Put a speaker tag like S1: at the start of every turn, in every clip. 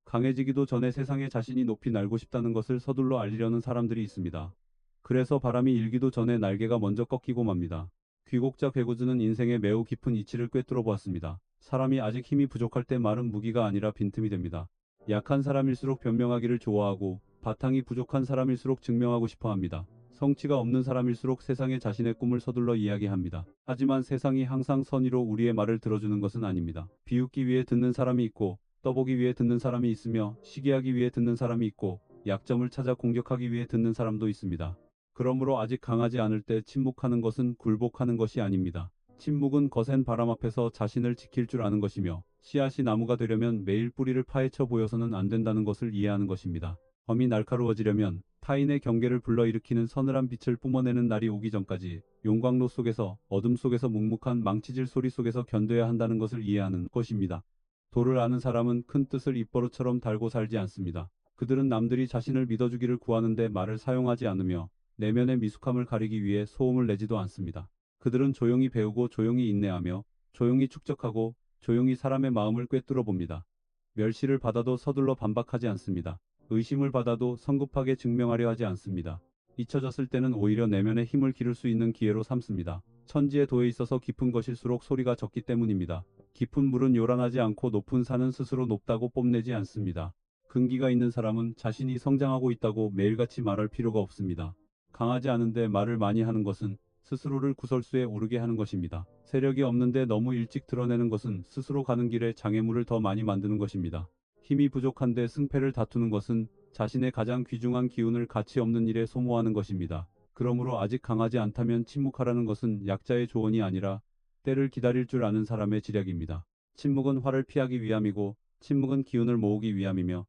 S1: 강해지기도 전에 세상에 자신이 높이 날고 싶다는 것을 서둘러 알리려는 사람들이 있습니다. 그래서 바람이 일기도 전에 날개가 먼저 꺾이고 맙니다. 귀곡자 괴구즈는 인생의 매우 깊은 이치를 꿰뚫어 보았습니다. 사람이 아직 힘이 부족할 때 말은 무기가 아니라 빈틈이 됩니다. 약한 사람일수록 변명하기를 좋아하고 바탕이 부족한 사람일수록 증명하고 싶어 합니다. 성취가 없는 사람일수록 세상에 자신의 꿈을 서둘러 이야기합니다. 하지만 세상이 항상 선의로 우리의 말을 들어주는 것은 아닙니다. 비웃기 위해 듣는 사람이 있고 떠보기 위해 듣는 사람이 있으며 시기하기 위해 듣는 사람이 있고 약점을 찾아 공격하기 위해 듣는 사람도 있습니다. 그러므로 아직 강하지 않을 때 침묵하는 것은 굴복하는 것이 아닙니다. 침묵은 거센 바람 앞에서 자신을 지킬 줄 아는 것이며 씨앗이 나무가 되려면 매일 뿌리를 파헤쳐 보여서는 안 된다는 것을 이해하는 것입니다. 범이 날카로워지려면 타인의 경계를 불러일으키는 서늘한 빛을 뿜어내는 날이 오기 전까지 용광로 속에서 어둠 속에서 묵묵한 망치질 소리 속에서 견뎌야 한다는 것을 이해하는 것입니다. 도를 아는 사람은 큰 뜻을 입버릇처럼 달고 살지 않습니다. 그들은 남들이 자신을 믿어주기를 구하는데 말을 사용하지 않으며 내면의 미숙함을 가리기 위해 소음을 내지도 않습니다. 그들은 조용히 배우고 조용히 인내하며 조용히 축적하고 조용히 사람의 마음을 꿰뚫어 봅니다. 멸시를 받아도 서둘러 반박하지 않습니다. 의심을 받아도 성급하게 증명하려 하지 않습니다. 잊혀졌을 때는 오히려 내면의 힘을 기를 수 있는 기회로 삼습니다. 천지의 도에 있어서 깊은 것일수록 소리가 적기 때문입니다. 깊은 물은 요란하지 않고 높은 산은 스스로 높다고 뽐내지 않습니다. 근기가 있는 사람은 자신이 성장하고 있다고 매일같이 말할 필요가 없습니다. 강하지 않은데 말을 많이 하는 것은 스스로를 구설수에 오르게 하는 것입니다. 세력이 없는데 너무 일찍 드러내는 것은 스스로 가는 길에 장애물을 더 많이 만드는 것입니다. 힘이 부족한데 승패를 다투는 것은 자신의 가장 귀중한 기운을 가치 없는 일에 소모하는 것입니다. 그러므로 아직 강하지 않다면 침묵하라는 것은 약자의 조언이 아니라 때를 기다릴 줄 아는 사람의 지략입니다. 침묵은 화를 피하기 위함이고 침묵은 기운을 모으기 위함이며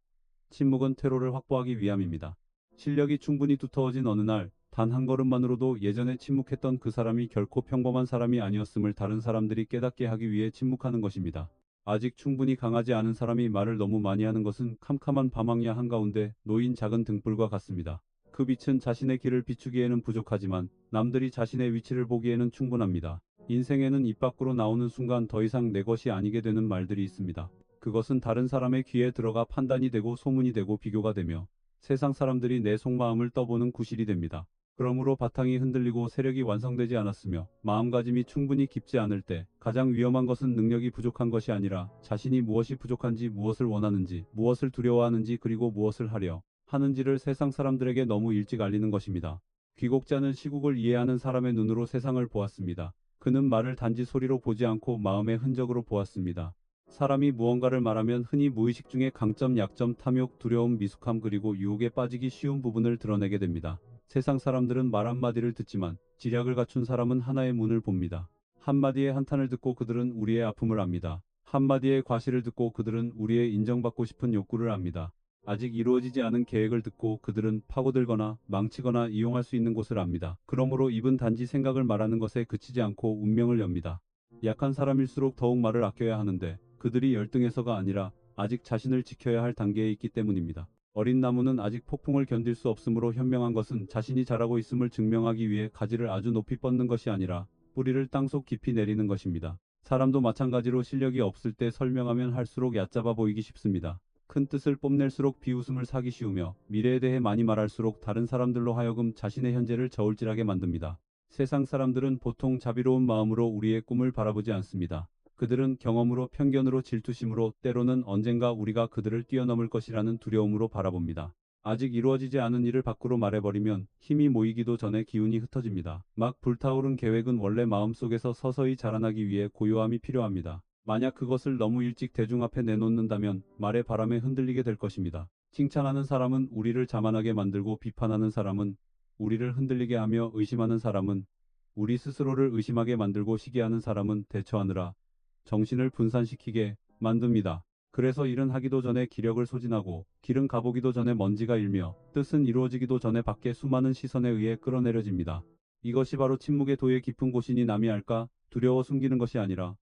S1: 침묵은 퇴로를 확보하기 위함입니다. 실력이 충분히 두터워진 어느 날 단 한 걸음만으로도 예전에 침묵했던 그 사람이 결코 평범한 사람이 아니었음을 다른 사람들이 깨닫게 하기 위해 침묵하는 것입니다. 아직 충분히 강하지 않은 사람이 말을 너무 많이 하는 것은 캄캄한 밤황야 한가운데 놓인 작은 등불과 같습니다. 그 빛은 자신의 길을 비추기에는 부족하지만 남들이 자신의 위치를 보기에는 충분합니다. 인생에는 입 밖으로 나오는 순간 더 이상 내 것이 아니게 되는 말들이 있습니다. 그것은 다른 사람의 귀에 들어가 판단이 되고 소문이 되고 비교가 되며 세상 사람들이 내 속마음을 떠보는 구실이 됩니다. 그러므로 바탕이 흔들리고 세력이 완성되지 않았으며 마음가짐이 충분히 깊지 않을 때 가장 위험한 것은 능력이 부족한 것이 아니라 자신이 무엇이 부족한지, 무엇을 원하는지, 무엇을 두려워하는지, 그리고 무엇을 하려 하는지를 세상 사람들에게 너무 일찍 알리는 것입니다. 귀곡자는 시국을 이해하는 사람의 눈으로 세상을 보았습니다. 그는 말을 단지 소리로 보지 않고 마음의 흔적으로 보았습니다. 사람이 무언가를 말하면 흔히 무의식 중에 강점, 약점, 탐욕, 두려움, 미숙함 그리고 유혹에 빠지기 쉬운 부분을 드러내게 됩니다. 세상 사람들은 말 한마디를 듣지만 지략을 갖춘 사람은 하나의 문을 봅니다. 한마디의 한탄을 듣고 그들은 우리의 아픔을 압니다. 한마디의 과시를 듣고 그들은 우리의 인정받고 싶은 욕구를 압니다. 아직 이루어지지 않은 계획을 듣고 그들은 파고들거나 망치거나 이용할 수 있는 곳을 압니다. 그러므로 입은 단지 생각을 말하는 것에 그치지 않고 운명을 엽니다. 약한 사람일수록 더욱 말을 아껴야 하는데 그들이 열등해서가 아니라 아직 자신을 지켜야 할 단계에 있기 때문입니다. 어린 나무는 아직 폭풍을 견딜 수 없으므로 현명한 것은 자신이 자라고 있음을 증명하기 위해 가지를 아주 높이 뻗는 것이 아니라 뿌리를 땅속 깊이 내리는 것입니다. 사람도 마찬가지로 실력이 없을 때 설명하면 할수록 얕잡아 보이기 쉽습니다. 큰 뜻을 뽐낼수록 비웃음을 사기 쉬우며 미래에 대해 많이 말할수록 다른 사람들로 하여금 자신의 현재를 저울질하게 만듭니다. 세상 사람들은 보통 자비로운 마음으로 우리의 꿈을 바라보지 않습니다. 그들은 경험으로, 편견으로, 질투심으로, 때로는 언젠가 우리가 그들을 뛰어넘을 것이라는 두려움으로 바라봅니다. 아직 이루어지지 않은 일을 밖으로 말해버리면 힘이 모이기도 전에 기운이 흩어집니다. 막 불타오른 계획은 원래 마음속에서 서서히 자라나기 위해 고요함이 필요합니다. 만약 그것을 너무 일찍 대중 앞에 내놓는다면 말의 바람에 흔들리게 될 것입니다. 칭찬하는 사람은 우리를 자만하게 만들고 비판하는 사람은 우리를 흔들리게 하며 의심하는 사람은 우리 스스로를 의심하게 만들고 시기하는 사람은 대처하느라 정신을 분산시키게 만듭니다. 그래서 일은 하기도 전에 기력을 소진하고 길은 가보기도 전에 먼지가 일며 뜻은 이루어지기도 전에 밖에 수많은 시선에 의해 끌어내려집니다. 이것이 바로 침묵의 도의 깊은 곳이니 남이 알까 두려워 숨기는 것이 아니라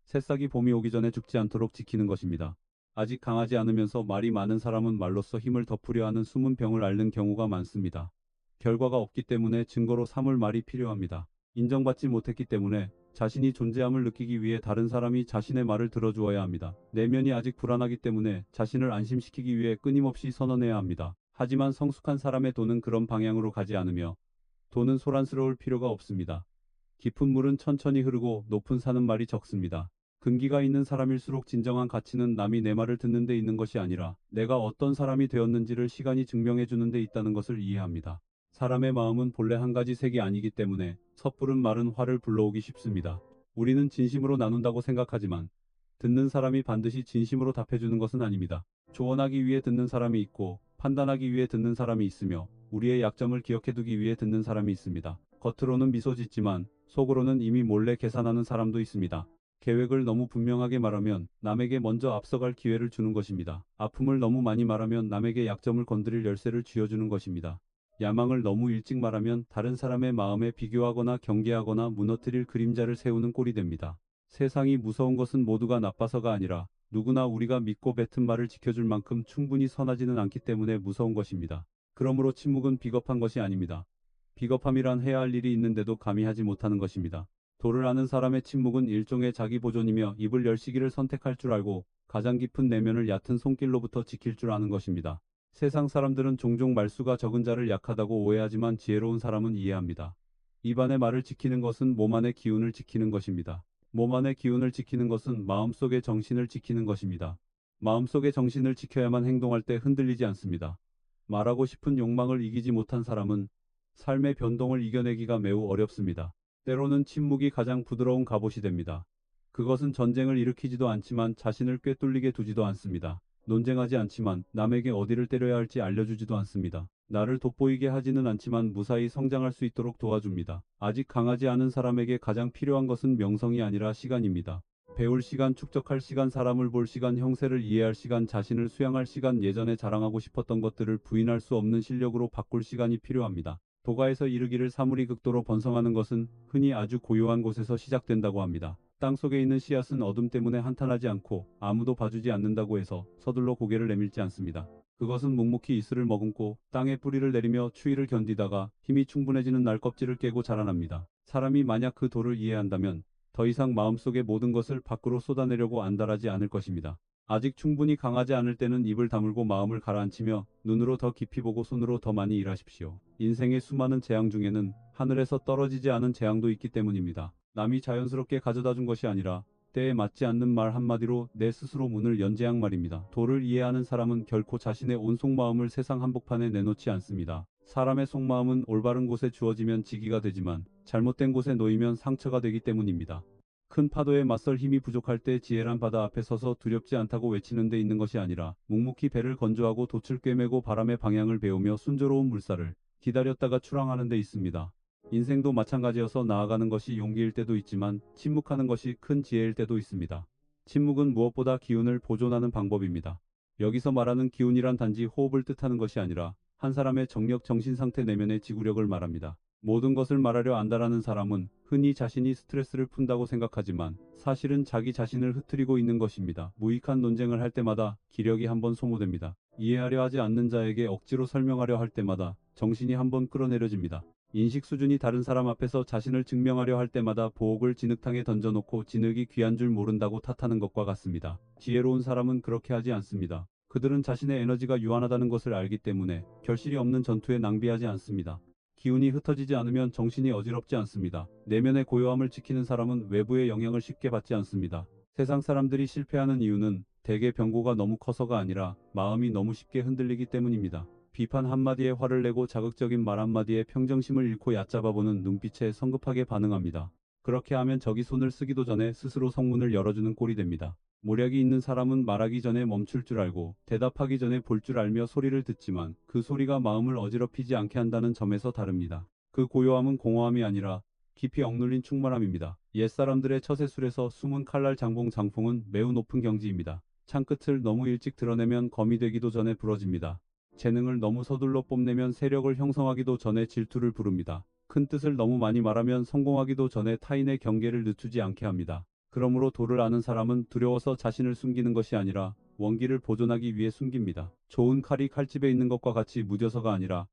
S1: 새싹이 봄이 오기 전에 죽지 않도록 지키는 것입니다. 아직 강하지 않으면서 말이 많은 사람은 말로써 힘을 덮으려 하는 숨은 병을 앓는 경우가 많습니다. 결과가 없기 때문에 증거로 삼을 말이 필요합니다. 인정받지 못했기 때문에 자신이 존재함을 느끼기 위해 다른 사람이 자신의 말을 들어주어야 합니다. 내면이 아직 불안하기 때문에 자신을 안심시키기 위해 끊임없이 선언해야 합니다. 하지만 성숙한 사람의 도는 그런 방향으로 가지 않으며 도는 소란스러울 필요가 없습니다. 깊은 물은 천천히 흐르고 높은 산은 말이 적습니다. 근기가 있는 사람일수록 진정한 가치는 남이 내 말을 듣는 데 있는 것이 아니라 내가 어떤 사람이 되었는지를 시간이 증명해 주는 데 있다는 것을 이해합니다. 사람의 마음은 본래 한 가지 색이 아니기 때문에 섣부른 말은 화를 불러오기 쉽습니다. 우리는 진심으로 나눈다고 생각하지만 듣는 사람이 반드시 진심으로 답해주는 것은 아닙니다. 조언하기 위해 듣는 사람이 있고 판단하기 위해 듣는 사람이 있으며 우리의 약점을 기억해두기 위해 듣는 사람이 있습니다. 겉으로는 미소 짓지만 속으로는 이미 몰래 계산하는 사람도 있습니다. 계획을 너무 분명하게 말하면 남에게 먼저 앞서갈 기회를 주는 것입니다. 아픔을 너무 많이 말하면 남에게 약점을 건드릴 열쇠를 쥐어주는 것입니다. 야망을 너무 일찍 말하면 다른 사람의 마음에 비교하거나 경계하거나 무너뜨릴 그림자를 세우는 꼴이 됩니다. 세상이 무서운 것은 모두가 나빠서가 아니라 누구나 우리가 믿고 뱉은 말을 지켜줄 만큼 충분히 선하지는 않기 때문에 무서운 것입니다. 그러므로 침묵은 비겁한 것이 아닙니다. 비겁함이란 해야 할 일이 있는데도 감히 하지 못하는 것입니다. 도를 아는 사람의 침묵은 일종의 자기 보존이며 입을 열 시기를 선택할 줄 알고 가장 깊은 내면을 얕은 손길로부터 지킬 줄 아는 것입니다. 세상 사람들은 종종 말수가 적은 자를 약하다고 오해하지만 지혜로운 사람은 이해합니다. 입안의 말을 지키는 것은 몸 안의 기운을 지키는 것입니다. 몸 안의 기운을 지키는 것은 마음속의 정신을 지키는 것입니다. 마음속의 정신을 지켜야만 행동할 때 흔들리지 않습니다. 말하고 싶은 욕망을 이기지 못한 사람은 삶의 변동을 이겨내기가 매우 어렵습니다. 때로는 침묵이 가장 부드러운 갑옷이 됩니다. 그것은 전쟁을 일으키지도 않지만 자신을 꿰뚫리게 두지도 않습니다. 논쟁하지 않지만 남에게 어디를 때려야 할지 알려주지도 않습니다. 나를 돋보이게 하지는 않지만 무사히 성장할 수 있도록 도와줍니다. 아직 강하지 않은 사람에게 가장 필요한 것은 명성이 아니라 시간입니다. 배울 시간, 축적할 시간, 사람을 볼 시간, 형세를 이해할 시간, 자신을 수양할 시간, 예전에 자랑하고 싶었던 것들을 부인할 수 없는 실력으로 바꿀 시간이 필요합니다. 도가에서 이르기를 사물이 극도로 번성하는 것은 흔히 아주 고요한 곳에서 시작된다고 합니다. 땅속에 있는 씨앗은 어둠 때문에 한탄하지 않고 아무도 봐주지 않는다고 해서 서둘러 고개를 내밀지 않습니다. 그것은 묵묵히 이슬을 머금고 땅에 뿌리를 내리며 추위를 견디다가 힘이 충분해지는 날 껍질을 깨고 자라납니다. 사람이 만약 그 도를 이해한다면 더 이상 마음속의 모든 것을 밖으로 쏟아내려고 안달하지 않을 것입니다. 아직 충분히 강하지 않을 때는 입을 다물고 마음을 가라앉히며 눈으로 더 깊이 보고 손으로 더 많이 일하십시오. 인생의 수많은 재앙 중에는 하늘에서 떨어지지 않은 재앙도 있기 때문입니다. 남이 자연스럽게 가져다 준 것이 아니라 때에 맞지 않는 말 한마디로 내 스스로 문을 연 재앙 말입니다. 도를 이해하는 사람은 결코 자신의 온 속마음을 세상 한복판에 내놓지 않습니다. 사람의 속마음은 올바른 곳에 주어지면 지기가 되지만 잘못된 곳에 놓이면 상처가 되기 때문입니다. 큰 파도에 맞설 힘이 부족할 때 지혜란 바다 앞에 서서 두렵지 않다고 외치는 데 있는 것이 아니라 묵묵히 배를 건조하고 돛을 꿰매고 바람의 방향을 배우며 순조로운 물살을 기다렸다가 출항하는 데 있습니다. 인생도 마찬가지여서 나아가는 것이 용기일 때도 있지만 침묵하는 것이 큰 지혜일 때도 있습니다. 침묵은 무엇보다 기운을 보존하는 방법입니다. 여기서 말하는 기운이란 단지 호흡을 뜻하는 것이 아니라 한 사람의 정력, 정신상태, 내면의 지구력을 말합니다. 모든 것을 말하려 안다라는 사람은 흔히 자신이 스트레스를 푼다고 생각하지만 사실은 자기 자신을 흐트리고 있는 것입니다. 무익한 논쟁을 할 때마다 기력이 한번 소모됩니다. 이해하려 하지 않는 자에게 억지로 설명하려 할 때마다 정신이 한번 끌어내려집니다. 인식 수준이 다른 사람 앞에서 자신을 증명하려 할 때마다 보옥을 진흙탕에 던져놓고 진흙이 귀한 줄 모른다고 탓하는 것과 같습니다. 지혜로운 사람은 그렇게 하지 않습니다. 그들은 자신의 에너지가 유한하다는 것을 알기 때문에 결실이 없는 전투에 낭비하지 않습니다. 기운이 흩어지지 않으면 정신이 어지럽지 않습니다. 내면의 고요함을 지키는 사람은 외부의 영향을 쉽게 받지 않습니다. 세상 사람들이 실패하는 이유는 대개 병고가 너무 커서가 아니라 마음이 너무 쉽게 흔들리기 때문입니다. 비판 한마디에 화를 내고 자극적인 말 한마디에 평정심을 잃고 얕잡아보는 눈빛에 성급하게 반응합니다. 그렇게 하면 적이 손을 쓰기도 전에 스스로 성문을 열어주는 꼴이 됩니다. 모략이 있는 사람은 말하기 전에 멈출 줄 알고 대답하기 전에 볼 줄 알며 소리를 듣지만 그 소리가 마음을 어지럽히지 않게 한다는 점에서 다릅니다. 그 고요함은 공허함이 아니라 깊이 억눌린 충만함입니다. 옛사람들의 처세술에서 숨은 칼날 장봉 장풍은 매우 높은 경지입니다. 창끝을 너무 일찍 드러내면 검이 되기도 전에 부러집니다. 재능을 너무 서둘러 뽐내면 세력을 형성하기도 전에 질투를 부릅니다. 큰 뜻을 너무 많이 말하면 성공하기도 전에 타인의 경계를 늦추지 않게 합니다. 그러므로 도를 아는 사람은 두려워서 자신을 숨기는 것이 아니라 원기를 보존하기 위해 숨깁니다. 좋은 칼이 칼집에 있는 것과 같이 무뎌서가 아니라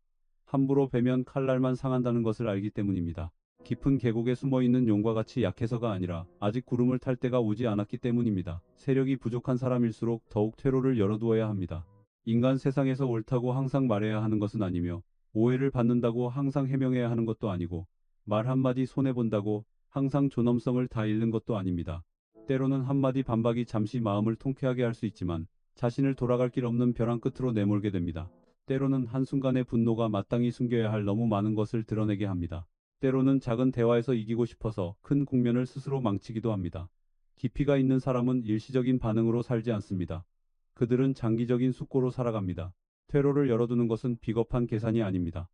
S1: 함부로 베면 칼날만 상한다는 것을 알기 때문입니다. 깊은 계곡에 숨어있는 용과 같이 약해서가 아니라 아직 구름을 탈 때가 오지 않았기 때문입니다. 세력이 부족한 사람일수록 더욱 퇴로를 열어두어야 합니다. 인간 세상에서 옳다고 항상 말해야 하는 것은 아니며 오해를 받는다고 항상 해명해야 하는 것도 아니고 말 한마디 손해본다고 항상 존엄성을 다 잃는 것도 아닙니다. 때로는 한마디 반박이 잠시 마음을 통쾌하게 할 수 있지만 자신을 돌아갈 길 없는 벼랑 끝으로 내몰게 됩니다. 때로는 한순간의 분노가 마땅히 숨겨야 할 너무 많은 것을 드러내게 합니다. 때로는 작은 대화에서 이기고 싶어서 큰 국면을 스스로 망치기도 합니다. 깊이가 있는 사람은 일시적인 반응으로 살지 않습니다. 그들은 장기적인 숙고로 살아갑니다. 퇴로를 열어두는 것은 비겁한 계산이 아닙니다.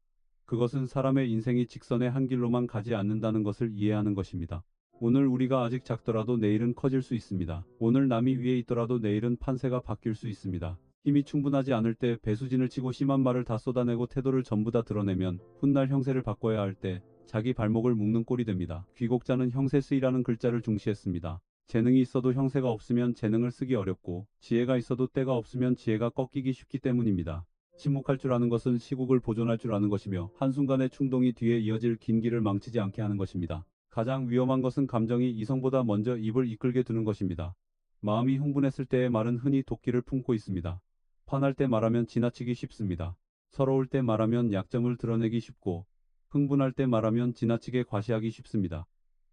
S1: 그것은 사람의 인생이 직선의 한 길로만 가지 않는다는 것을 이해하는 것입니다. 오늘 우리가 아직 작더라도 내일은 커질 수 있습니다. 오늘 남이 위에 있더라도 내일은 판세가 바뀔 수 있습니다. 힘이 충분하지 않을 때 배수진을 치고 심한 말을 다 쏟아내고 태도를 전부 다 드러내면 훗날 형세를 바꿔야 할 때 자기 발목을 묶는 꼴이 됩니다. 귀곡자는 형세 쓰이라는 글자를 중시했습니다. 재능이 있어도 형세가 없으면 재능을 쓰기 어렵고 지혜가 있어도 때가 없으면 지혜가 꺾이기 쉽기 때문입니다. 침묵할 줄 아는 것은 시국을 보존할 줄 아는 것이며 한순간의 충동이 뒤에 이어질 긴 길을 망치지 않게 하는 것입니다. 가장 위험한 것은 감정이 이성보다 먼저 입을 이끌게 두는 것입니다. 마음이 흥분했을 때의 말은 흔히 도끼를 품고 있습니다. 화날 때 말하면 지나치기 쉽습니다. 서러울 때 말하면 약점을 드러내기 쉽고 흥분할 때 말하면 지나치게 과시하기 쉽습니다.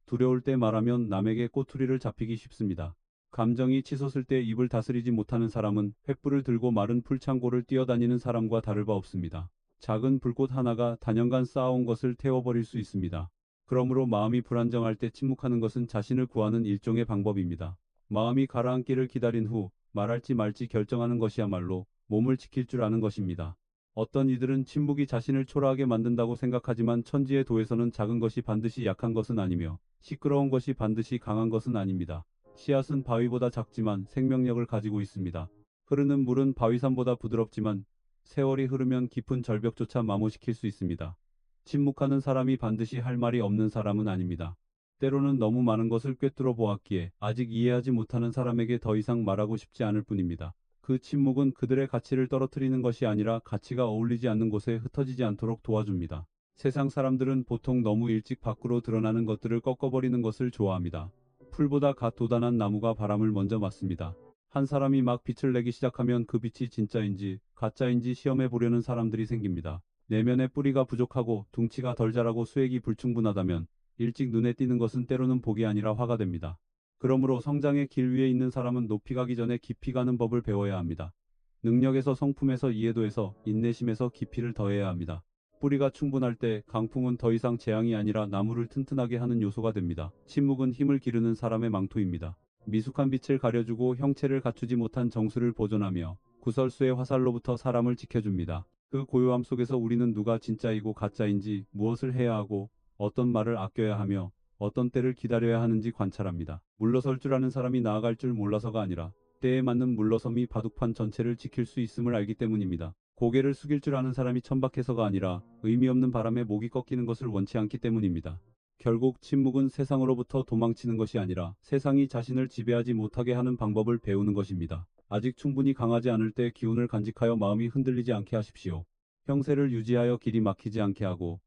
S1: 두려울 때 말하면 남에게 꼬투리를 잡히기 쉽습니다. 감정이 치솟을 때 입을 다스리지 못하는 사람은 횃불을 들고 마른 풀창고를 뛰어다니는 사람과 다를 바 없습니다. 작은 불꽃 하나가 단연간 쌓아온 것을 태워버릴 수 있습니다. 그러므로 마음이 불안정할 때 침묵하는 것은 자신을 구하는 일종의 방법입니다. 마음이 가라앉기를 기다린 후 말할지 말지 결정하는 것이야말로 몸을 지킬 줄 아는 것입니다. 어떤 이들은 침묵이 자신을 초라하게 만든다고 생각하지만 천지의 도에서는 작은 것이 반드시 약한 것은 아니며 시끄러운 것이 반드시 강한 것은 아닙니다. 씨앗은 바위보다 작지만 생명력을 가지고 있습니다. 흐르는 물은 바위산보다 부드럽지만 세월이 흐르면 깊은 절벽조차 마모시킬 수 있습니다. 침묵하는 사람이 반드시 할 말이 없는 사람은 아닙니다. 때로는 너무 많은 것을 꿰뚫어 보았기에 아직 이해하지 못하는 사람에게 더 이상 말하고 싶지 않을 뿐입니다. 그 침묵은 그들의 가치를 떨어뜨리는 것이 아니라 가치가 어울리지 않는 곳에 흩어지지 않도록 도와줍니다. 세상 사람들은 보통 너무 일찍 밖으로 드러나는 것들을 꺾어버리는 것을 좋아합니다. 풀보다 갓 돋아난 나무가 바람을 먼저 맞습니다. 한 사람이 막 빛을 내기 시작하면 그 빛이 진짜인지 가짜인지 시험해 보려는 사람들이 생깁니다. 내면의 뿌리가 부족하고 둥치가 덜 자라고 수액이 불충분하다면 일찍 눈에 띄는 것은 때로는 복이 아니라 화가 됩니다. 그러므로 성장의 길 위에 있는 사람은 높이 가기 전에 깊이 가는 법을 배워야 합니다. 능력에서 성품에서 이해도에서 인내심에서 깊이를 더해야 합니다. 뿌리가 충분할 때 강풍은 더 이상 재앙이 아니라 나무를 튼튼하게 하는 요소가 됩니다. 침묵은 힘을 기르는 사람의 망토입니다. 미숙한 빛을 가려주고 형체를 갖추지 못한 정수를 보존하며 구설수의 화살로부터 사람을 지켜줍니다. 그 고요함 속에서 우리는 누가 진짜이고 가짜인지, 무엇을 해야 하고 어떤 말을 아껴야 하며 어떤 때를 기다려야 하는지 관찰합니다. 물러설 줄 아는 사람이 나아갈 줄 몰라서가 아니라 때에 맞는 물러섬이 바둑판 전체를 지킬 수 있음을 알기 때문입니다. 고개를 숙일 줄 아는 사람이 천박해서가 아니라 의미 없는 바람에 목이 꺾이는 것을 원치 않기 때문입니다. 결국 침묵은 세상으로부터 도망치는 것이 아니라 세상이 자신을 지배하지 못하게 하는 방법을 배우는 것입니다. 아직 충분히 강하지 않을 때 기운을 간직하여 마음이 흔들리지 않게 하십시오. 형세를 유지하여 길이 막히지 않게 하고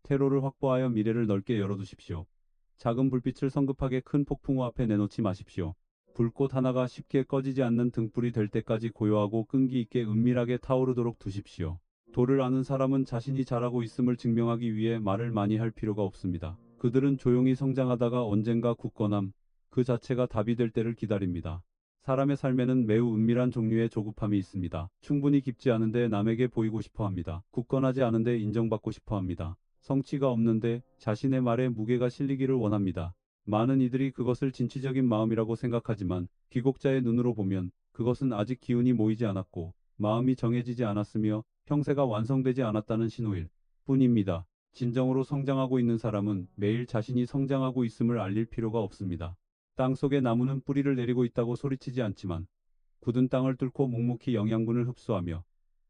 S1: 퇴로를 확보하여 미래를 넓게 열어두십시오. 작은 불빛을 성급하게 큰 폭풍우 앞에 내놓지 마십시오. 불꽃 하나가 쉽게 꺼지지 않는 등불이 될 때까지 고요하고 끈기 있게 은밀하게 타오르도록 두십시오. 도를 아는 사람은 자신이 잘하고 있음을 증명하기 위해 말을 많이 할 필요가 없습니다. 그들은 조용히 성장하다가 언젠가 굳건함, 그 자체가 답이 될 때를 기다립니다. 사람의 삶에는 매우 은밀한 종류의 조급함이 있습니다. 충분히 깊지 않은데 남에게 보이고 싶어 합니다. 굳건하지 않은데 인정받고 싶어 합니다. 성취가 없는데 자신의 말에 무게가 실리기를 원합니다. 많은 이들이 그것을 진취적인 마음이라고 생각하지만 귀곡자의 눈으로 보면 그것은 아직 기운이 모이지 않았고 마음이 정해지지 않았으며 형세가 완성되지 않았다는 신호일 뿐입니다. 진정으로 성장하고 있는 사람은 매일 자신이 성장하고 있음을 알릴 필요가 없습니다. 땅속의 나무는 뿌리를 내리고 있다고 소리치지 않지만 굳은 땅을 뚫고 묵묵히 영양분을 흡수하며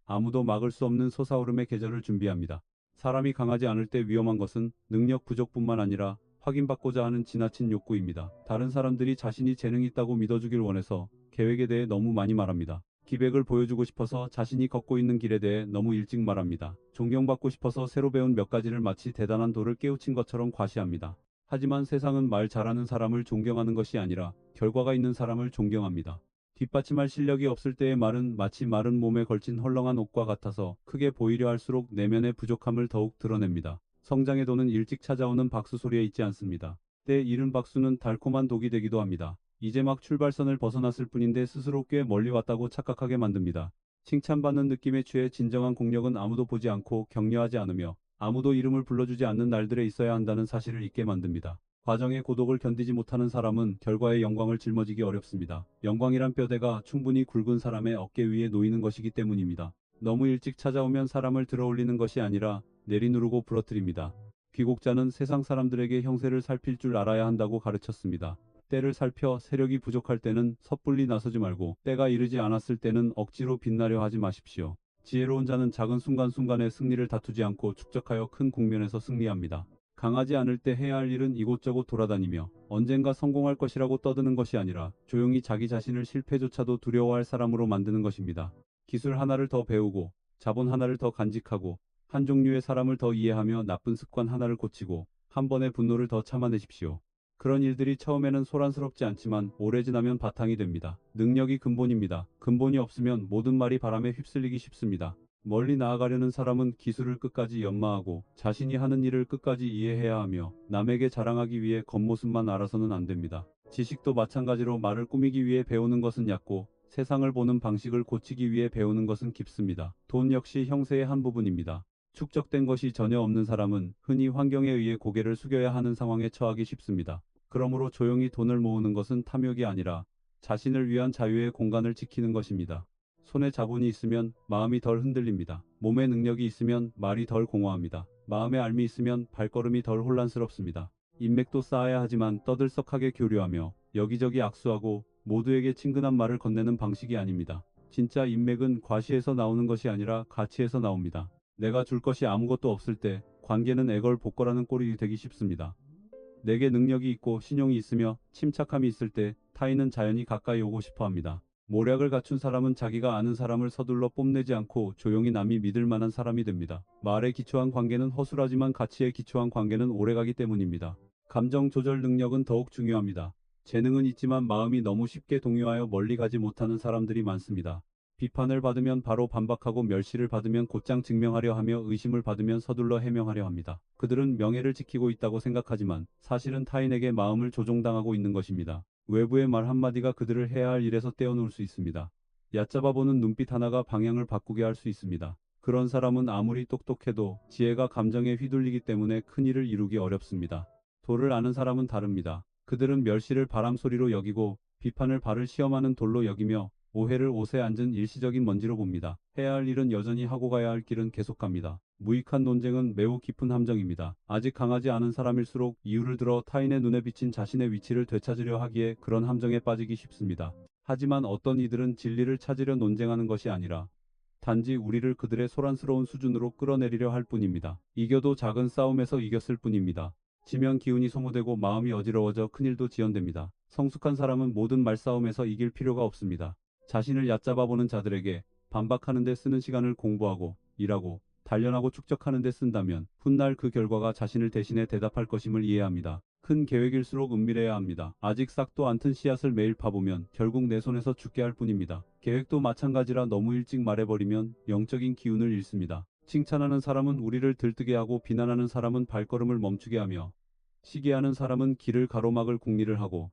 S1: 아무도 막을 수 없는 솟아오름의 계절을 준비합니다. 사람이 강하지 않을 때 위험한 것은 능력 부족뿐만 아니라 확인받고자 하는 지나친 욕구입니다. 다른 사람들이 자신이 재능이 있다고 믿어주길 원해서 계획에 대해 너무 많이 말합니다. 기백을 보여주고 싶어서 자신이 걷고 있는 길에 대해 너무 일찍 말합니다. 존경받고 싶어서 새로 배운 몇 가지를 마치 대단한 돌을 깨우친 것처럼 과시합니다. 하지만 세상은 말 잘하는 사람을 존경하는 것이 아니라 결과가 있는 사람을 존경합니다. 뒷받침할 실력이 없을 때의 말은 마치 마른 몸에 걸친 헐렁한 옷과 같아서 크게 보이려 할수록 내면의 부족함을 더욱 드러냅니다. 성장의 도는 일찍 찾아오는 박수 소리에 있지 않습니다. 때 이른 박수는 달콤한 독이 되기도 합니다. 이제 막 출발선을 벗어났을 뿐인데 스스로 꽤 멀리 왔다고 착각하게 만듭니다. 칭찬받는 느낌에 취해 진정한 공력은 아무도 보지 않고 격려하지 않으며 아무도 이름을 불러주지 않는 날들에 있어야 한다는 사실을 잊게 만듭니다. 과정의 고독을 견디지 못하는 사람은 결과의 영광을 짊어지기 어렵습니다. 영광이란 뼈대가 충분히 굵은 사람의 어깨 위에 놓이는 것이기 때문입니다. 너무 일찍 찾아오면 사람을 들어올리는 것이 아니라 내리누르고 부러뜨립니다. 귀국자는 세상 사람들에게 형세를 살필 줄 알아야 한다고 가르쳤습니다. 때를 살펴 세력이 부족할 때는 섣불리 나서지 말고 때가 이르지 않았을 때는 억지로 빛나려 하지 마십시오. 지혜로운 자는 작은 순간순간의 승리를 다투지 않고 축적하여 큰 국면에서 승리합니다. 강하지 않을 때 해야 할 일은 이곳저곳 돌아다니며 언젠가 성공할 것이라고 떠드는 것이 아니라 조용히 자기 자신을 실패조차도 두려워할 사람으로 만드는 것입니다. 기술 하나를 더 배우고 자본 하나를 더 간직하고 한 종류의 사람을 더 이해하며 나쁜 습관 하나를 고치고 한 번의 분노를 더 참아내십시오. 그런 일들이 처음에는 소란스럽지 않지만 오래 지나면 바탕이 됩니다. 능력이 근본입니다. 근본이 없으면 모든 말이 바람에 휩쓸리기 쉽습니다. 멀리 나아가려는 사람은 기술을 끝까지 연마하고 자신이 하는 일을 끝까지 이해해야 하며 남에게 자랑하기 위해 겉모습만 알아서는 안 됩니다. 지식도 마찬가지로 말을 꾸미기 위해 배우는 것은 얕고 세상을 보는 방식을 고치기 위해 배우는 것은 깊습니다. 돈 역시 형세의 한 부분입니다. 축적된 것이 전혀 없는 사람은 흔히 환경에 의해 고개를 숙여야 하는 상황에 처하기 쉽습니다. 그러므로 조용히 돈을 모으는 것은 탐욕이 아니라 자신을 위한 자유의 공간을 지키는 것입니다. 손에 자본이 있으면 마음이 덜 흔들립니다. 몸에 능력이 있으면 말이 덜 공허합니다. 마음에 알미 있으면 발걸음이 덜 혼란스럽습니다. 인맥도 쌓아야 하지만 떠들썩하게 교류하며 여기저기 악수하고 모두에게 친근한 말을 건네는 방식이 아닙니다. 진짜 인맥은 과시에서 나오는 것이 아니라 가치에서 나옵니다. 내가 줄 것이 아무것도 없을 때 관계는 애걸복걸하는 꼴이 되기 쉽습니다. 내게 능력이 있고 신용이 있으며 침착함이 있을 때 타인은 자연히 가까이 오고 싶어 합니다. 모략을 갖춘 사람은 자기가 아는 사람을 서둘러 뽐내지 않고 조용히 남이 믿을 만한 사람이 됩니다. 말에 기초한 관계는 허술하지만 가치에 기초한 관계는 오래가기 때문입니다. 감정 조절 능력은 더욱 중요합니다. 재능은 있지만 마음이 너무 쉽게 동요하여 멀리 가지 못하는 사람들이 많습니다. 비판을 받으면 바로 반박하고 멸시를 받으면 곧장 증명하려 하며 의심을 받으면 서둘러 해명하려 합니다. 그들은 명예를 지키고 있다고 생각하지만 사실은 타인에게 마음을 조종당하고 있는 것입니다. 외부의 말 한마디가 그들을 해야 할 일에서 떼어놓을 수 있습니다. 얕잡아 보는 눈빛 하나가 방향을 바꾸게 할 수 있습니다. 그런 사람은 아무리 똑똑해도 지혜가 감정에 휘둘리기 때문에 큰 일을 이루기 어렵습니다. 도를 아는 사람은 다릅니다. 그들은 멸시를 바람소리로 여기고 비판을 발을 시험하는 돌로 여기며 오해를 옷에 앉은 일시적인 먼지로 봅니다. 해야 할 일은 여전히 하고 가야 할 길은 계속 갑니다. 무익한 논쟁은 매우 깊은 함정입니다. 아직 강하지 않은 사람일수록 이유를 들어 타인의 눈에 비친 자신의 위치를 되찾으려 하기에 그런 함정에 빠지기 쉽습니다. 하지만 어떤 이들은 진리를 찾으려 논쟁하는 것이 아니라 단지 우리를 그들의 소란스러운 수준으로 끌어내리려 할 뿐입니다. 이겨도 작은 싸움에서 이겼을 뿐입니다. 지면 기운이 소모되고 마음이 어지러워져 큰일도 지연됩니다. 성숙한 사람은 모든 말싸움에서 이길 필요가 없습니다. 자신을 얕잡아 보는 자들에게 반박하는 데 쓰는 시간을 공부하고 일하고 단련하고 축적하는 데 쓴다면 훗날 그 결과가 자신을 대신해 대답할 것임을 이해합니다. 큰 계획일수록 은밀해야 합니다. 아직 싹도 안 튼 씨앗을 매일 파보면 결국 내 손에서 죽게 할 뿐입니다. 계획도 마찬가지라 너무 일찍 말해버리면 영적인 기운을 잃습니다. 칭찬하는 사람은 우리를 들뜨게 하고 비난하는 사람은 발걸음을 멈추게 하며 시기하는 사람은 길을 가로막을 궁리를 하고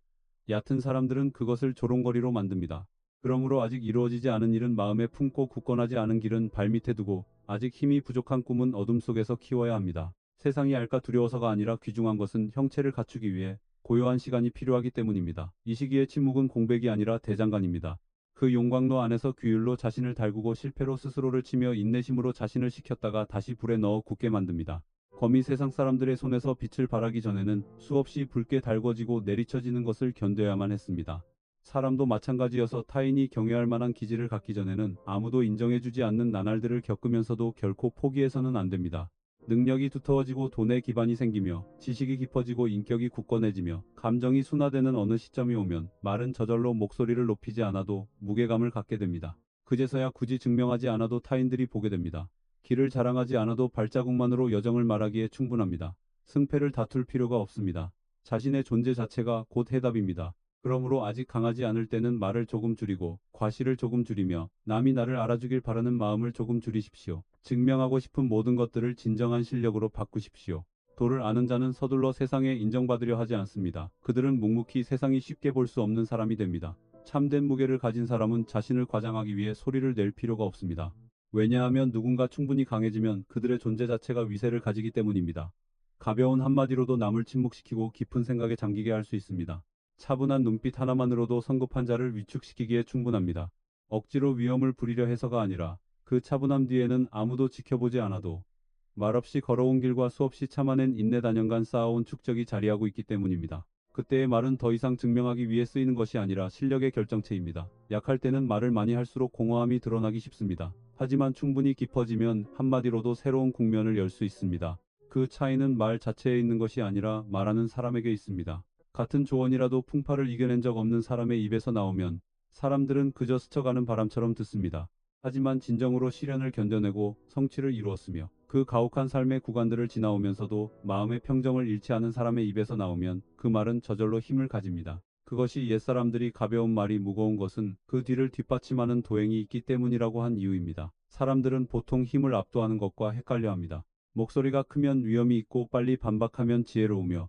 S1: 얕은 사람들은 그것을 조롱거리로 만듭니다. 그러므로 아직 이루어지지 않은 일은 마음에 품고 굳건하지 않은 길은 발밑에 두고 아직 힘이 부족한 꿈은 어둠 속에서 키워야 합니다. 세상이 알까 두려워서가 아니라 귀중한 것은 형체를 갖추기 위해 고요한 시간이 필요하기 때문입니다. 이 시기의 침묵은 공백이 아니라 대장간입니다. 그 용광로 안에서 규율로 자신을 달구고 실패로 스스로를 치며 인내심으로 자신을 식혔다가 다시 불에 넣어 굳게 만듭니다. 검이 세상 사람들의 손에서 빛을 발하기 전에는 수없이 붉게 달궈지고 내리쳐지는 것을 견뎌야만 했습니다. 사람도 마찬가지여서 타인이 경외할 만한 기질을 갖기 전에는 아무도 인정해주지 않는 나날들을 겪으면서도 결코 포기해서는 안 됩니다. 능력이 두터워지고 돈의 기반이 생기며 지식이 깊어지고 인격이 굳건해지며 감정이 순화되는 어느 시점이 오면 말은 저절로 목소리를 높이지 않아도 무게감을 갖게 됩니다. 그제서야 굳이 증명하지 않아도 타인들이 보게 됩니다. 길을 자랑하지 않아도 발자국만으로 여정을 말하기에 충분합니다. 승패를 다툴 필요가 없습니다. 자신의 존재 자체가 곧 해답입니다. 그러므로 아직 강하지 않을 때는 말을 조금 줄이고 과시를 조금 줄이며 남이 나를 알아주길 바라는 마음을 조금 줄이십시오. 증명하고 싶은 모든 것들을 진정한 실력으로 바꾸십시오. 도를 아는 자는 서둘러 세상에 인정받으려 하지 않습니다. 그들은 묵묵히 세상이 쉽게 볼 수 없는 사람이 됩니다. 참된 무게를 가진 사람은 자신을 과장하기 위해 소리를 낼 필요가 없습니다. 왜냐하면 누군가 충분히 강해지면 그들의 존재 자체가 위세를 가지기 때문입니다. 가벼운 한마디로도 남을 침묵시키고 깊은 생각에 잠기게 할 수 있습니다. 차분한 눈빛 하나만으로도 성급한 자를 위축시키기에 충분합니다. 억지로 위험을 부리려 해서가 아니라 그 차분함 뒤에는 아무도 지켜보지 않아도 말없이 걸어온 길과 수없이 참아낸 인내 단연간 쌓아온 축적이 자리하고 있기 때문입니다. 그때의 말은 더 이상 증명하기 위해 쓰이는 것이 아니라 실력의 결정체입니다. 약할 때는 말을 많이 할수록 공허함이 드러나기 쉽습니다. 하지만 충분히 깊어지면 한마디로도 새로운 국면을 열 수 있습니다. 그 차이는 말 자체에 있는 것이 아니라 말하는 사람에게 있습니다. 같은 조언이라도 풍파를 이겨낸 적 없는 사람의 입에서 나오면 사람들은 그저 스쳐가는 바람처럼 듣습니다. 하지만 진정으로 시련을 견뎌내고 성취를 이루었으며 그 가혹한 삶의 구간들을 지나오면서도 마음의 평정을 잃지 않은 사람의 입에서 나오면 그 말은 저절로 힘을 가집니다. 그것이 옛사람들이 가벼운 말이 무거운 것은 그 뒤를 뒷받침하는 도행이 있기 때문이라고 한 이유입니다. 사람들은 보통 힘을 압도하는 것과 헷갈려합니다. 목소리가 크면 위험이 있고 빨리 반박하면 지혜로우며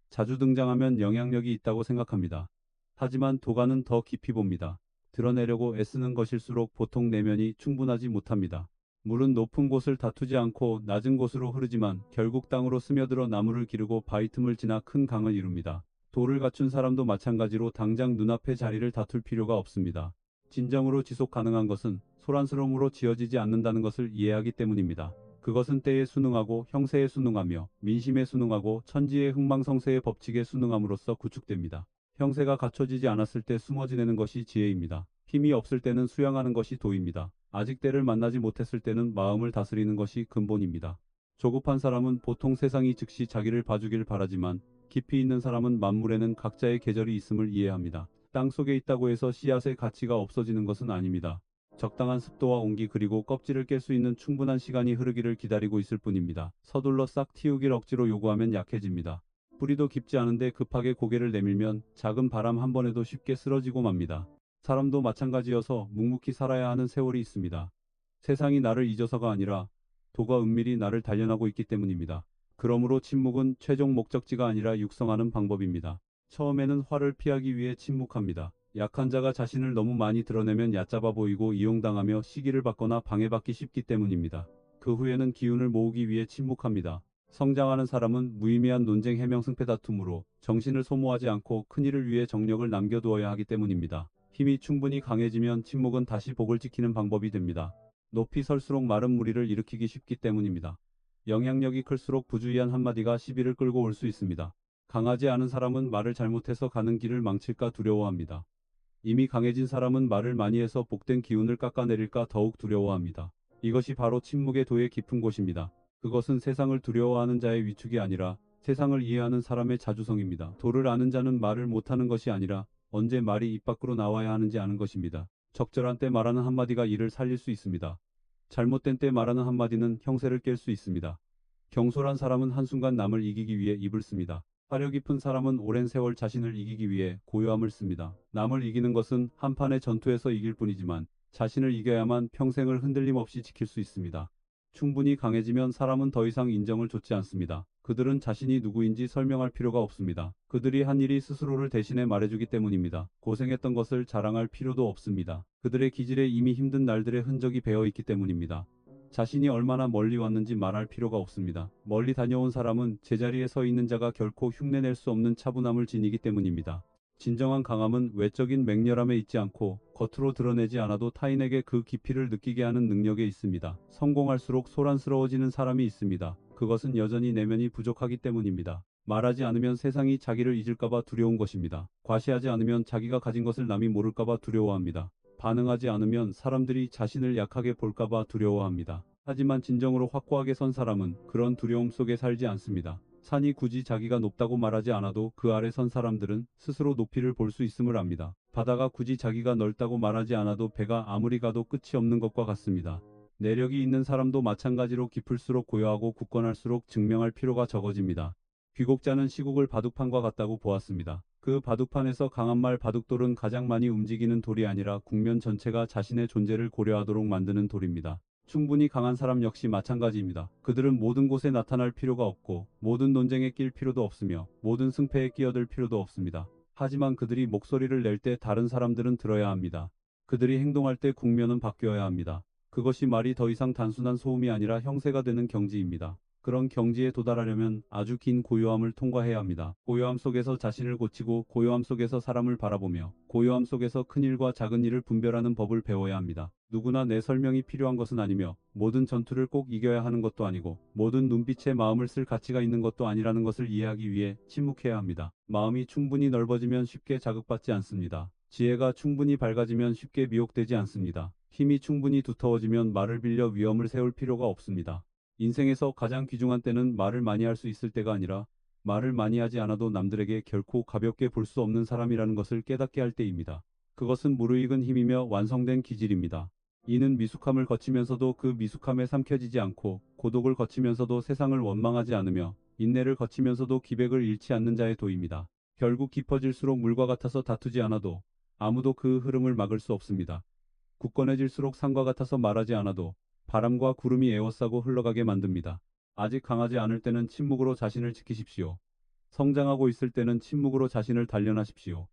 S1: 자주 등장하면 영향력이 있다고 생각합니다. 하지만 도가는 더 깊이 봅니다. 드러내려고 애쓰는 것일수록 보통 내면이 충분하지 못합니다. 물은 높은 곳을 다투지 않고 낮은 곳으로 흐르지만 결국 땅으로 스며들어 나무를 기르고 바위 틈을 지나 큰 강을 이룹니다. 도를 갖춘 사람도 마찬가지로 당장 눈앞의 자리를 다툴 필요가 없습니다. 진정으로 지속 가능한 것은 소란스러움으로 지어지지 않는다는 것을 이해하기 때문입니다. 그것은 때에 순응하고 형세에 순응하며 민심에 순응하고 천지의 흥망성쇠의 법칙에 순응함으로써 구축됩니다. 형세가 갖춰지지 않았을 때 숨어 지내는 것이 지혜입니다. 힘이 없을 때는 수양하는 것이 도입니다. 아직 때를 만나지 못했을 때는 마음을 다스리는 것이 근본입니다. 조급한 사람은 보통 세상이 즉시 자기를 봐주길 바라지만 깊이 있는 사람은 만물에는 각자의 계절이 있음을 이해합니다. 땅 속에 있다고 해서 씨앗의 가치가 없어지는 것은 아닙니다. 적당한 습도와 온기 그리고 껍질을 깰 수 있는 충분한 시간이 흐르기를 기다리고 있을 뿐입니다. 서둘러 싹 틔우길 억지로 요구하면 약해집니다. 뿌리도 깊지 않은데 급하게 고개를 내밀면 작은 바람 한 번에도 쉽게 쓰러지고 맙니다. 사람도 마찬가지여서 묵묵히 살아야 하는 세월이 있습니다. 세상이 나를 잊어서가 아니라 도가 은밀히 나를 단련하고 있기 때문입니다. 그러므로 침묵은 최종 목적지가 아니라 육성하는 방법입니다. 처음에는 화를 피하기 위해 침묵합니다. 약한 자가 자신을 너무 많이 드러내면 얕잡아 보이고 이용당하며 시기를 받거나 방해받기 쉽기 때문입니다. 그 후에는 기운을 모으기 위해 침묵합니다. 성장하는 사람은 무의미한 논쟁 해명 승패 다툼으로 정신을 소모하지 않고 큰일을 위해 정력을 남겨두어야 하기 때문입니다. 힘이 충분히 강해지면 침묵은 다시 복을 지키는 방법이 됩니다. 높이 설수록 마른 무리를 일으키기 쉽기 때문입니다. 영향력이 클수록 부주의한 한마디가 시비를 끌고 올 수 있습니다. 강하지 않은 사람은 말을 잘못해서 가는 길을 망칠까 두려워합니다. 이미 강해진 사람은 말을 많이 해서 복된 기운을 깎아내릴까 더욱 두려워합니다. 이것이 바로 침묵의 도의 깊은 곳입니다. 그것은 세상을 두려워하는 자의 위축이 아니라 세상을 이해하는 사람의 자주성입니다. 도를 아는 자는 말을 못하는 것이 아니라 언제 말이 입 밖으로 나와야 하는지 아는 것입니다. 적절한 때 말하는 한마디가 일을 살릴 수 있습니다. 잘못된 때 말하는 한마디는 형세를 깰 수 있습니다. 경솔한 사람은 한순간 남을 이기기 위해 입을 씁니다. 사려 깊은 사람은 오랜 세월 자신을 이기기 위해 고요함을 씁니다. 남을 이기는 것은 한판의 전투에서 이길 뿐이지만 자신을 이겨야만 평생을 흔들림 없이 지킬 수 있습니다. 충분히 강해지면 사람은 더 이상 인정을 좇지 않습니다. 그들은 자신이 누구인지 설명할 필요가 없습니다. 그들이 한 일이 스스로를 대신해 말해주기 때문입니다. 고생했던 것을 자랑할 필요도 없습니다. 그들의 기질에 이미 힘든 날들의 흔적이 배어 있기 때문입니다. 자신이 얼마나 멀리 왔는지 말할 필요가 없습니다. 멀리 다녀온 사람은 제자리에 서 있는 자가 결코 흉내낼 수 없는 차분함을 지니기 때문입니다. 진정한 강함은 외적인 맹렬함에 있지 않고 겉으로 드러내지 않아도 타인에게 그 깊이를 느끼게 하는 능력에 있습니다. 성공할수록 소란스러워지는 사람이 있습니다. 그것은 여전히 내면이 부족하기 때문입니다. 말하지 않으면 세상이 자기를 잊을까봐 두려운 것입니다. 과시하지 않으면 자기가 가진 것을 남이 모를까봐 두려워합니다. 반응하지 않으면 사람들이 자신을 약하게 볼까봐 두려워합니다. 하지만 진정으로 확고하게 선 사람은 그런 두려움 속에 살지 않습니다. 산이 굳이 자기가 높다고 말하지 않아도 그 아래 선 사람들은 스스로 높이를 볼 수 있음을 압니다. 바다가 굳이 자기가 넓다고 말하지 않아도 배가 아무리 가도 끝이 없는 것과 같습니다. 내력이 있는 사람도 마찬가지로 깊을수록 고요하고 굳건할수록 증명할 필요가 적어집니다. 귀곡자는 시국을 바둑판과 같다고 보았습니다. 그 바둑판에서 강한 말 바둑돌은 가장 많이 움직이는 돌이 아니라 국면 전체가 자신의 존재를 고려하도록 만드는 돌입니다. 충분히 강한 사람 역시 마찬가지입니다. 그들은 모든 곳에 나타날 필요가 없고 모든 논쟁에 낄 필요도 없으며 모든 승패에 끼어들 필요도 없습니다. 하지만 그들이 목소리를 낼 때 다른 사람들은 들어야 합니다. 그들이 행동할 때 국면은 바뀌어야 합니다. 그것이 말이 더 이상 단순한 소음이 아니라 형세가 되는 경지입니다. 그런 경지에 도달하려면 아주 긴 고요함을 통과해야 합니다. 고요함 속에서 자신을 고치고 고요함 속에서 사람을 바라보며 고요함 속에서 큰 일과 작은 일을 분별하는 법을 배워야 합니다. 누구나 내 설명이 필요한 것은 아니며 모든 전투를 꼭 이겨야 하는 것도 아니고 모든 눈빛에 마음을 쓸 가치가 있는 것도 아니라는 것을 이해하기 위해 침묵해야 합니다. 마음이 충분히 넓어지면 쉽게 자극받지 않습니다. 지혜가 충분히 밝아지면 쉽게 미혹되지 않습니다. 힘이 충분히 두터워지면 말을 빌려 위험을 세울 필요가 없습니다. 인생에서 가장 귀중한 때는 말을 많이 할 수 있을 때가 아니라 말을 많이 하지 않아도 남들에게 결코 가볍게 볼 수 없는 사람이라는 것을 깨닫게 할 때입니다. 그것은 무르익은 힘이며 완성된 기질입니다. 이는 미숙함을 거치면서도 그 미숙함에 삼켜지지 않고 고독을 거치면서도 세상을 원망하지 않으며 인내를 거치면서도 기백을 잃지 않는 자의 도입니다. 결국 깊어질수록 물과 같아서 다투지 않아도 아무도 그 흐름을 막을 수 없습니다. 굳건해질수록 산과 같아서 말하지 않아도 바람과 구름이 에워싸고 흘러가게 만듭니다. 아직 강하지 않을 때는 침묵으로 자신을 지키십시오. 성장하고 있을 때는 침묵으로 자신을 단련하십시오.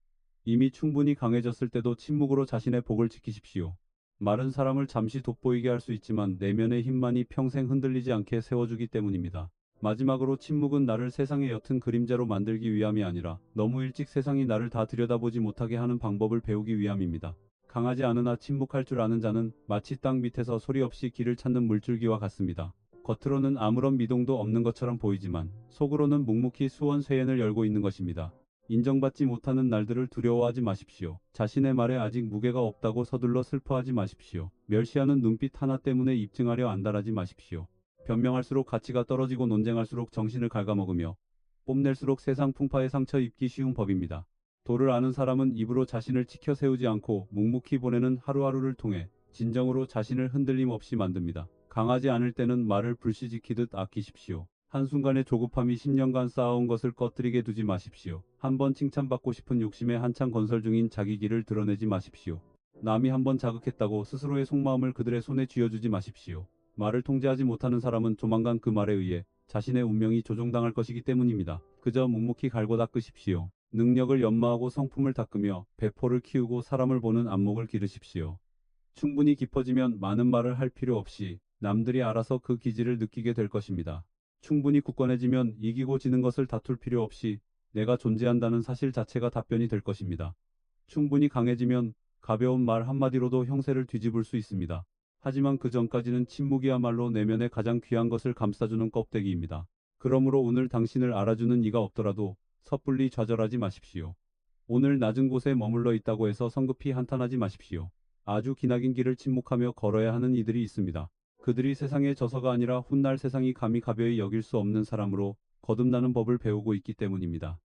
S1: 이미 충분히 강해졌을 때도 침묵으로 자신의 복을 지키십시오. 말은 사람을 잠시 돋보이게 할 수 있지만 내면의 힘만이 평생 흔들리지 않게 세워주기 때문입니다. 마지막으로 침묵은 나를 세상의 옅은 그림자로 만들기 위함이 아니라 너무 일찍 세상이 나를 다 들여다보지 못하게 하는 방법을 배우기 위함입니다. 강하지 않으나 침묵할 줄 아는 자는 마치 땅 밑에서 소리 없이 길을 찾는 물줄기와 같습니다. 겉으로는 아무런 미동도 없는 것처럼 보이지만 속으로는 묵묵히 수원 쇠연을 열고 있는 것입니다. 인정받지 못하는 날들을 두려워하지 마십시오. 자신의 말에 아직 무게가 없다고 서둘러 슬퍼하지 마십시오. 멸시하는 눈빛 하나 때문에 입증하려 안달하지 마십시오. 변명할수록 가치가 떨어지고 논쟁할수록 정신을 갉아먹으며 뽐낼수록 세상 풍파에 상처 입기 쉬운 법입니다. 도를 아는 사람은 입으로 자신을 치켜 세우지 않고 묵묵히 보내는 하루하루를 통해 진정으로 자신을 흔들림 없이 만듭니다. 강하지 않을 때는 말을 불시지키듯 아끼십시오. 한순간의 조급함이 10년간 쌓아온 것을 꺼뜨리게 두지 마십시오. 한번 칭찬받고 싶은 욕심에 한창 건설 중인 자기 길을 드러내지 마십시오. 남이 한번 자극했다고 스스로의 속마음을 그들의 손에 쥐어주지 마십시오. 말을 통제하지 못하는 사람은 조만간 그 말에 의해 자신의 운명이 조종당할 것이기 때문입니다. 그저 묵묵히 갈고 닦으십시오. 능력을 연마하고 성품을 닦으며 배포를 키우고 사람을 보는 안목을 기르십시오. 충분히 깊어지면 많은 말을 할 필요 없이 남들이 알아서 그 기질을 느끼게 될 것입니다. 충분히 굳건해지면 이기고 지는 것을 다툴 필요 없이 내가 존재한다는 사실 자체가 답변이 될 것입니다. 충분히 강해지면 가벼운 말 한마디로도 형세를 뒤집을 수 있습니다. 하지만 그 전까지는 침묵이야말로 내면의 가장 귀한 것을 감싸주는 껍데기입니다. 그러므로 오늘 당신을 알아주는 이가 없더라도 섣불리 좌절하지 마십시오. 오늘 낮은 곳에 머물러 있다고 해서 성급히 한탄하지 마십시오. 아주 기나긴 길을 침묵하며 걸어야 하는 이들이 있습니다. 그들이 세상의 저서가 아니라 훗날 세상이 감히 가벼이 여길 수 없는 사람으로 거듭나는 법을 배우고 있기 때문입니다.